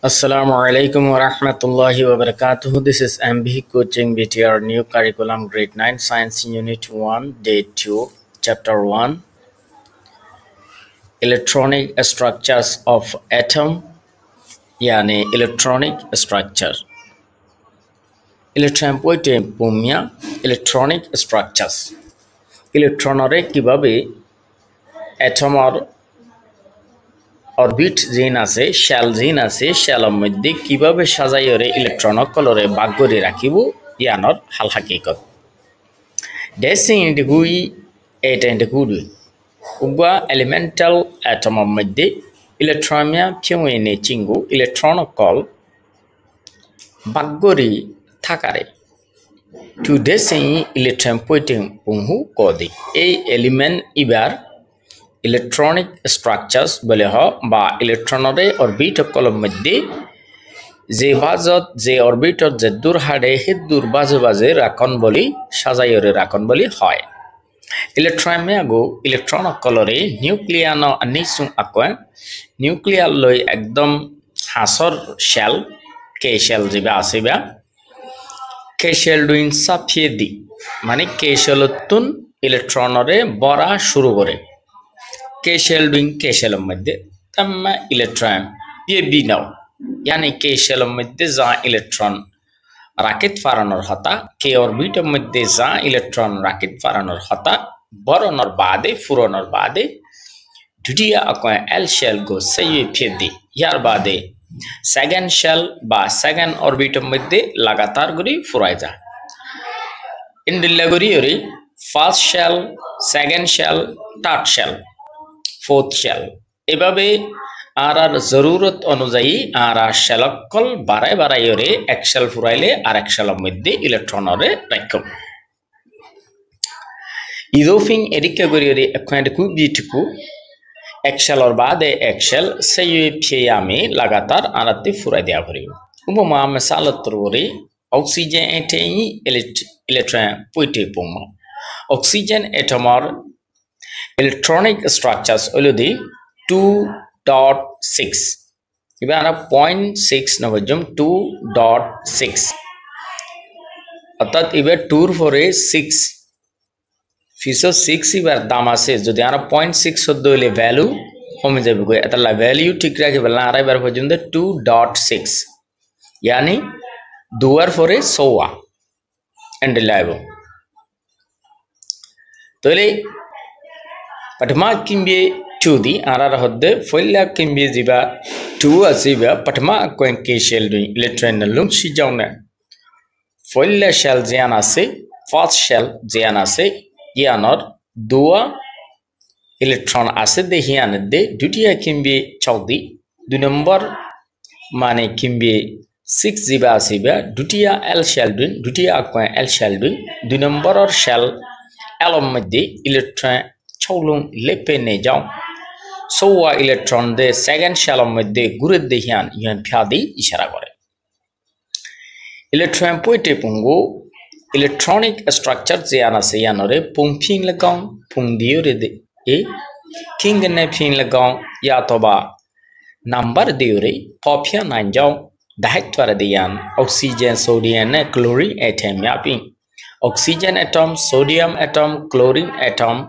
Assalamu alaikum wa rahmatullahi wa barakatuh. This is MB Coaching BTR New Curriculum Grade 9 Science Unit 1 Day 2 Chapter 1 Electronic Structures of Atom yani Electronic Structure. Electronic Structures ইলেকট্রনরে কিভাবে অ্যাটমর orbit জিন আছে shell জিন আছে শেলর মধ্যে কিভাবে সাজাইরে electron কলরে ভাগ করে রাখিব ইয়ানর হাল হাকিকত ডেসিং ইন্ডিগুই এটা ইন্ডিগুই উবা এলিমেন্টাল অ্যাটমর মধ্যে ইলেকট্রনিয়া ফিউনে চিঙ্গু ইলেকট্রন কল ভাগ করে থাকারে টু ডেসিং ইলেকট্রন পয়েটিং পুহু কদি এই এলিমেন্ট ইবার ইলেকট্রনিক স্ট্রাকচার্স বলে বা ইলেকট্রনরে অরবিট কলম মধ্যে যে বাজত যে অরবিটর যে দূর হাড়ে হে দূর বাজে বাজে রাখন বলি সাজাইরে রাখন বলি হয় ইলেকট্রনমিয়াগো ইলেকট্রন কলরে নিউক্লিয়ান নিসু আকয় নিউক্লিয়ার লই একদম হাসর শেল কে শেল যেবা আসিবা কে শেল ডুইন সাফিয়ে দি মানে কে শেলতুন ইলেকট্রনরে বরা শুরু করে के शेल डूइंग के शेल मध्य तम इलेक्ट्रॉन ये भी नाउ यानी के शेल मध्य जा इलेक्ट्रॉन रॉकेट फारनर होता के ऑर्बिट मध्य जा इलेक्ट्रॉन रॉकेट फारनर होता बरनर बादे फुरनर बादे दुटिया अको एल शेल गो सही फेदी यार बादे सेकंड शेल बा सेकंड ऑर्बिट मध्य लगातार गुरी फुराय जा इन दिल्लागुरी योरी first shell second shell third shell fourth shell एभाবে আর জরুরত অনুযায়ী আর শেলকল বাড়ায় বাড়াইরে এক শেল ফুরাইলে আর এক শেলের মধ্যে ইলেকট্রনরে রাখব ইদোফিং এদিকে করিরে এখন খুব বিটকু এক শেলর বাদে এক শেল সেই ফিয়ামি লাগাতার আরাতে ফুরাই দেয়া করিব উপমা মিসালত তরুরি অক্সিজেন এটেই ইলেকট্রন পইতে পম অক্সিজেন এটমর electronic structures already 2.6 इबे आना 0.6 नवजम 2.6 अर्थात इबे 2 फॉर 6 फिसो 6 इबार दाम আছে যদি আনা 0.6 হদ্দ হইলে ভ্যালু কমে যাবে কই এতলা ভ্যালু ঠিক রাখি বলনা আর এবার পর্যন্ত 2.6 यानी দুয়ার ফরে 100 এন্ড লাইভ তাহলে पटमा किम्बे 2 दी आरार हद्दे फैला किम्बे जिबा 2 आसिबा पटमा कोन के शेल दुई इलेक्ट्रॉन लुम सिजावना फैला शेल जियान आसे फर्स्ट शेल जियान आसे यानर दुआ इलेक्ट्रॉन आसे दे हियान दे दुटिया किम्बे 14 दुई नंबर माने किम्बे 6 जिबा आसिबा दुटिया एल शेल दुई दुटिया कोन एल शेल दुई दुई नंबर और शेल एलम मध्ये इलेक्ट्रॉन चौलुं लेपे ने जाऊं सोवा इलेक्ट्रॉन दे सेकंड शेल मध्य गुरे देहियान यन फ्यादी इशारा करे इलेक्ट्रॉन पोइटे पुंगो इलेक्ट्रॉनिक स्ट्रक्चर जियाना से यानरे पुंफिंग लगाऊं पुंग दियो रे दे ए किंग ने फिंग लगाऊं या तो बा नंबर दियो रे पॉपिया नाइन जाऊं डायरेक्ट वाले दियान ऑक्सीजन सोडियम ने chlorine atom Yaping oxygen atom sodium atom chlorine atom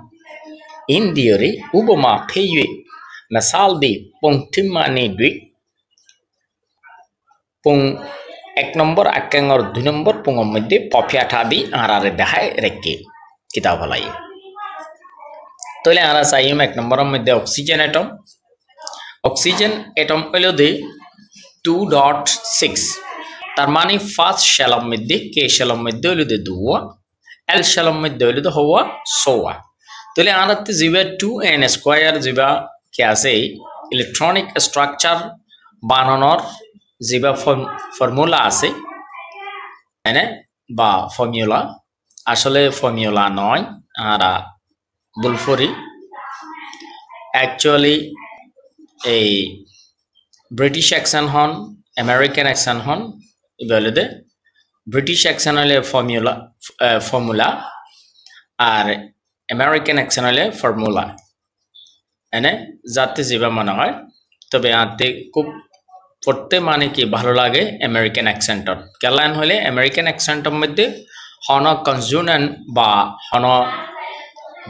in theory ubama pheyue misal di pungtimani dui pung ek number akengor 2 number pungor moddhe popyata di arare dehay rekki kitab halai tole ara sayum ek number moddhe oxygen atom holo de 2.6 tar mane first shell moddhe k shell moddhe holo de 2 l shell moddhe holo de howa 100 तोले आनते जिबा 2n square जिबा क्या से electronic structure बानानोर जिबा formula আছে এনে বা formula আসলে ফর্মুলা নয় আর বুলফরি অ্যাকচুয়ালি এই ব্রিটিশ অ্যাকশন হন আমেরিকান অ্যাকশন হন ইবালদে ব্রিটিশ অ্যাকশন হলে ফর্মুলা আর अमेरिकन एक्शन हले फर्मुला एने जाते जीवा मना হয় তবে আতে খুব পড়তে মানে কি ভালো লাগে আমেরিকান অ্যাকসেন্টর কেলান হলে আমেরিকান অ্যাকসেন্টের মধ্যে হন কনসোনেন্ট বা হন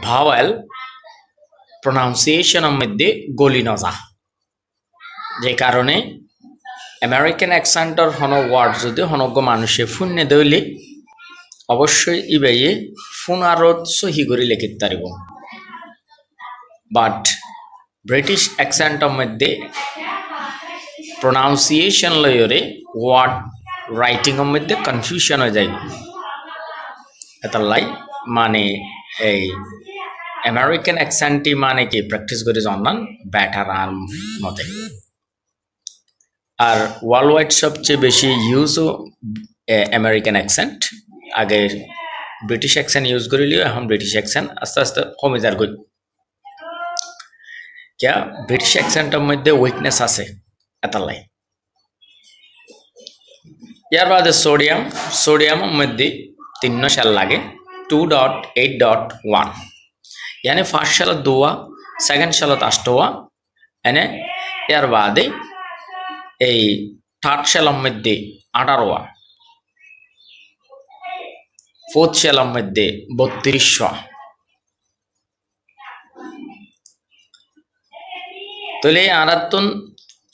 ভাওয়েল প্রনাউন্সিয়েশনের মধ্যে গলি নজা যে কারণে আমেরিকান অ্যাকসেন্টর হন ওয়ার্ড যদি হনজ্ঞ মানুষে ফুন্নে দইলে অবশ্যই ইবাইয়ে ফুনারত সহি করে লিখিত পারিব বাট ব্রিটিশ অ্যাকসেন্টের মধ্যে প্রনাউন্সিয়েশন লয়রে ওয়ার্ড রাইটিং এর মধ্যে কনফিউশন হয়ে যায় এটা লাই মানে এই আমেরিকান অ্যাকসেন্টটি মানে কি প্র্যাকটিস করে জানান ব্যাটার আর মতে আর ওয়ার্ল্ড ওয়াইড সবচেয়ে বেশি ইউজও আমেরিকান অ্যাকসেন্ট আগে ব্রিটিশ অ্যাকসেন্ট ইউজ করিলেও এখন ব্রিটিশ অ্যাকসেন্ট আস্তে আস্তে কমে যার গই क्या ব্রিটিশ অ্যাকসেন্টের মধ্যে উইকনেস আছে এটা লাই ইয়ার বাদে সোডিয়ামের মধ্যে 3 সেল লাগে 2.8.1 यानी फार्स्ट सेल 2 सेकंड सेल 8 यानी यार बादे এই থার্ড সেলের মধ্যে 18 फोर्थ सेलेर मध्य 3200 तले आरातन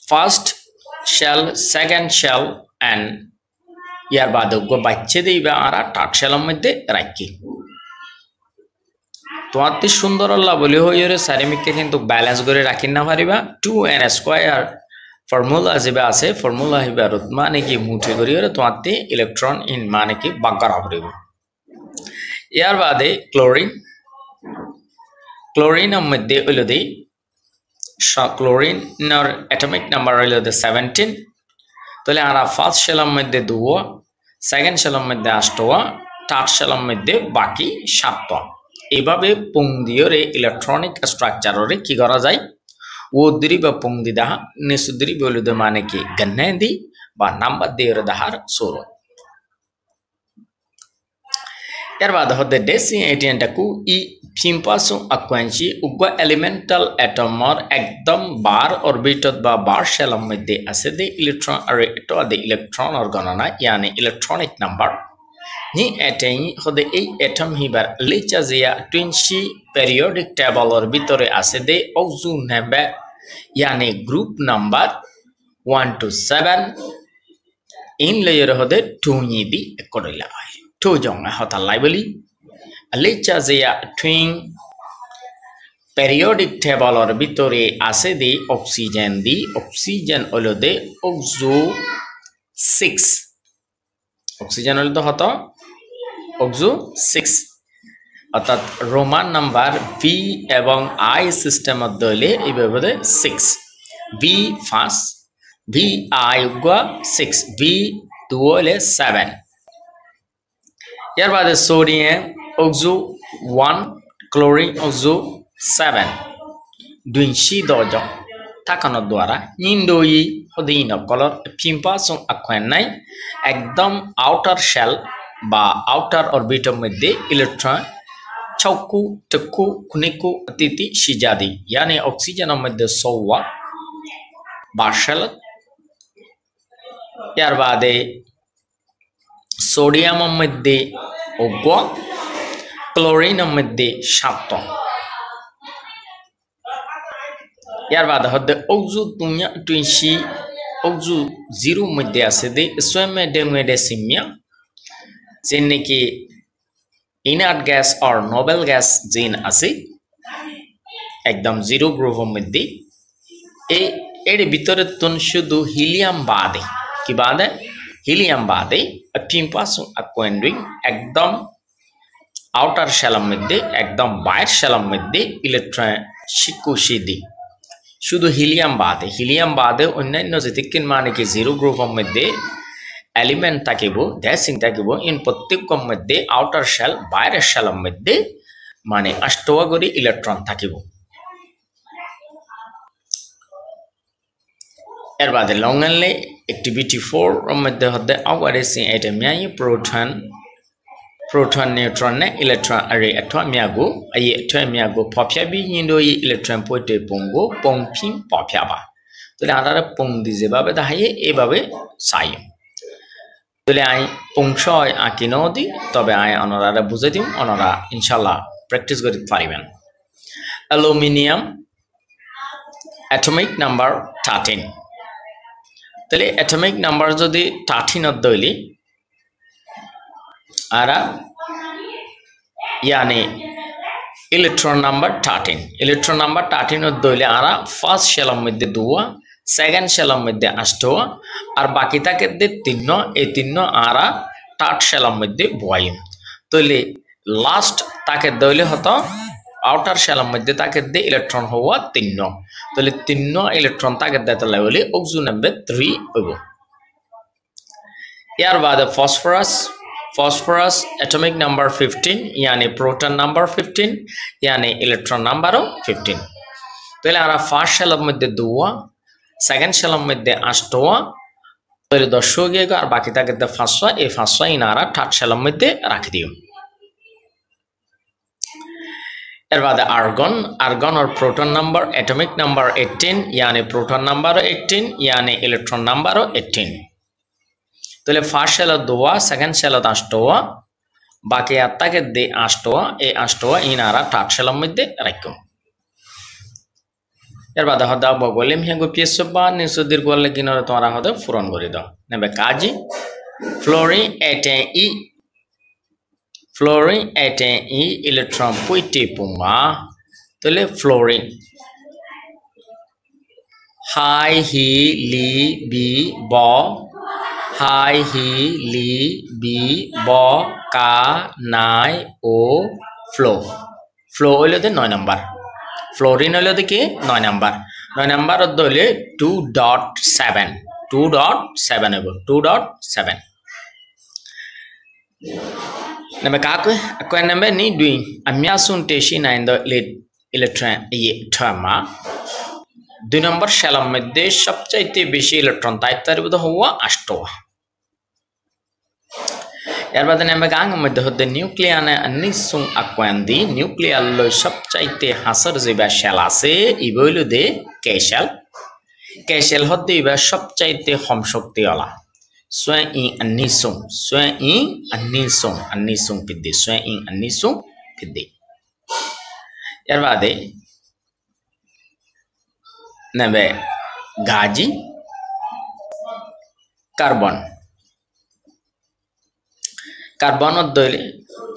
first shell second shell and यार बाद गो बाच्चे दिबा आरा थर्ड सेलेर मध्य राखी तो अति सुंदर अल्लाह बोले होइरे सारेमिकके किन्तु बैलेंस करे राखि ना पारिबा 2n स्क्वायर फर्मुला जेबा আছে फर्मुला हिबारत माने कि मुठे करियो तो अति इलेक्ट्रॉन इन माने कि बागरा पड़िबो यार बादे क्लोरीन मध्य हलो दे क्लोरीन एटमिक नम्बर हलो दे 17 तले आरा फार्स्ट सेलेर मध्य 2 सेकेंड सेलेर मध्य 8 थर्ड सेलेर मध्य बाकी 7 एभाবে पंक्तिरे इलेक्ट्रॉनिक स्ट्राक्चररे कि करा जाय ओद्री बा पंक्ति दाहा निसुद्री बोलुदे माने कि गन्ने दी बा नंबर दियर दाहार सोरो यार बाद होते डेसी एटीएन टाकू ई फिम्पासो अक्वेंची उग्वा एलिमेंटल एटम और एकदम बार ऑर्बिटत बा बार शेलम मध्य আছে দে इलेक्ट्रॉन और एटो दे इलेक्ट्रॉन और गणना यानी इलेक्ट्रॉनिक नंबर नि एटेई होते ए एटम हिबार लिचाजिया 20 पेरियोडिक टेबल और भितरे আছে দে ओजु नेबे यानी group number 1 to 7 in layer होते 2 दी कोडला तो जोंगा होता लाइबली लिचाजिया ट्विन पेरियोडिक टेबल और भितरे আছে দে ऑक्सीजन হলো দে ओजो 6 ऑक्सीजन হলো তো হতো ओजो 6 অর্থাৎ রোমান নাম্বার ভি এবং আই সিস্টেম মধ্যে এইভাবে 6 V first V I go 6 V দুলে 7 यार बाद सोडियम ओक्सो 1 क्लोरीन ओक्सो 7 दुइशी दोजो थाकानो द्वारा निंदोई होदिन कलर फिम्पासों अक्वेनाई एकदम आउटर शेल बा आउटर ऑर्बिट मध्य इलेक्ट्रॉन चौकू टक्कू कुनिकू अतिथि शिजादी यानी ऑक्सीजन मध्य 100 बाशल यार बाद सोडियम मध्य ओग्वा क्लोरीन मध्य 7 यार बाद होते ओक्सो दुनिया 20 ओक्सो 0 मध्य আছে দে स्वयं जिनने की इनर्ट गैस और नोबल गैस जिन আছে एकदम 0 ग्रुप मध्य এর ভিতরে তুন শুধু হিলিয়াম বাদে কি বাদে हिलियम बादे फिम्पासों अक्वेंडिंग एकदम आउटर शेलम मध्य एकदम बाहर शेलम मध्य इलेक्ट्रॉन शिकुशिदी शुद्ध हिलियम बादे अन्यान्य जितिकिन माने कि 0 ग्रुप मध्य एलिमेंट ताकिबो डैसिंग ताकिबो इन प्रत्येक मध्य आउटर शेल बाहर शेलम मध्य माने 8 गरी इलेक्ट्रॉन ताकिबो एर बाद लॉन्गनले एक्टिविटी 4 मध्य होते आवारेसी एटम यानी प्रोटॉन न्यूट्रॉन ने इलेक्ट्रॉन अरे एटॉमियागो अये एटॉमियागो पॉपिया भी इंडो ये इलेक्ट्रॉन पोटे पोंगो पोंपिंग पॉपियाबा তাহলে আনারা পুং দি যেভাবে দেখাইয়ে এভাবে চাই তাহলে আই পুংশয় আঁকি ন দি তবে আই অনারা বুঝে দিম অনারা ইনশাল্লাহ প্র্যাকটিস করতে পারিবেন অ্যালুমিনিয়াম অ্যাটমিক নাম্বার 13 তাহলে অ্যাটমিক নাম্বার যদি 13 দইলি আরা यानी इलेक्ट्रॉन नंबर 13 इलेक्ट्रॉन नंबर 13 दइले आरा फर्स्ट शेलम मध्य दुआ सेकंड शेलम मध्य अष्टवा और बाकी ताके दे तीनो ए तीनो आरा थर्ड शेलम मध्य बॉयम तइले लास्ट ताके दइले हतो आउटर शेलम मध्य ताके दे इलेक्ट्रॉन हुआ तीनो तइले तीनो इलेक्ट्रॉन ताके दे तले बोली ऑक्सीजन नंबर 3 होबो यार बाद phosphorus atomic number 15 यानी proton number 15 यानी electron number 15 তাহলে আমরা ফার্স্ট শেলের মধ্যে দুয়া সেকেন্ড শেলের মধ্যে আষ্টवा তাহলে 10 হয়ে গেল আর বাকি থাকে 500 এই 500 ইনারা থার্ড শেলের মধ্যে রাখি দিও এর বাদে argon और proton number atomic number 18 यानी proton number 18 यानी electron number 18 তাহলে ফার্স্ট শেলত দুয়া সেকেন্ড শেলত আষ্টवा বাকি আত্তাকে দে আষ্টवा এই আষ্টवा ইনারা থার্ড শেলের মধ্যে রাখুম এর বাদে হদা বগলেম হেগো পিএসবা নিসুদির গোলে কিনরে তোমরা হদে পূরণ করে দাও নেবে কাজি ফ্লোরিন এটে ই ইলেকট্রন পুইটি পুমা তাহলে fluorine H He Li Be B H He Li Be B का नाई ओ फ्लो हलो 9 नम्बर फ्लोरिन हलो कि 9 नम्बर हलो 2.7 2.7 2.7 नम्बर का नम्बर नी दुई अम्यासुन टेशी नाइन द इलेक्ट्रॉन ये थर्मा 2 नम्बर शेलम मध्य सबचाइते बेशी इलेक्ट्रन ताइतार बद हुआ अष्टवा यार बाद नेमे गांग मध्य होते न्यूक्लियाने अन्निसुं अक्वांदी न्यूक्लियर लो सबचाइते हासर जेबा शेल आसे इबोइलो दे कैशल होते इबा सबचाइते कम शक्ति वाला स्वयं अन्निसुं पिद्दी यार बादे नेबे गाजी कार्बन दइले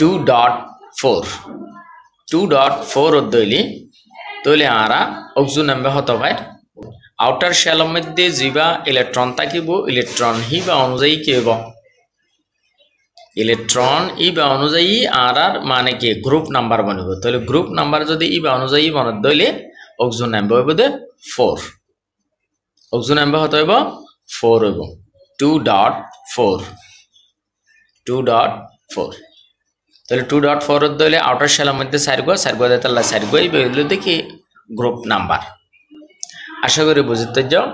2.4 दइले तइले आरा ऑक्सीजन नम्बर हतो भाई आउटर शेल मध्य जीवा इलेक्ट्रन ताकिबो इलेक्ट्रन हिबा अनुযায়ী কি হবো इलेक्ट्रन इबा अनुযায়ী आरार माने कि ग्रुप नम्बर बनिबो तइले ग्रुप नम्बर जदि इबा अनुযায়ী बन दइले ऑक्सीजन नम्बर হইবো 4 ऑक्सीजन नम्बर हतो হইবো 4 হইবো 2.4 তাহলে 2.4 দইলে আউটার শেলের মধ্যে সারগো দেতাল্লা সারগো এই বেগুলো দেখি গ্রুপ নাম্বার আশা করি বুঝতে যাও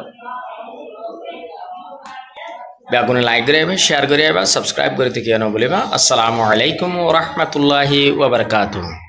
বেগুনে লাইক করে শেয়ার করে সাবস্ক্রাইব করে থেকে না বলিবা আসসালামু আলাইকুম ওয়া রাহমাতুল্লাহি ওয়া বারাকাতুহু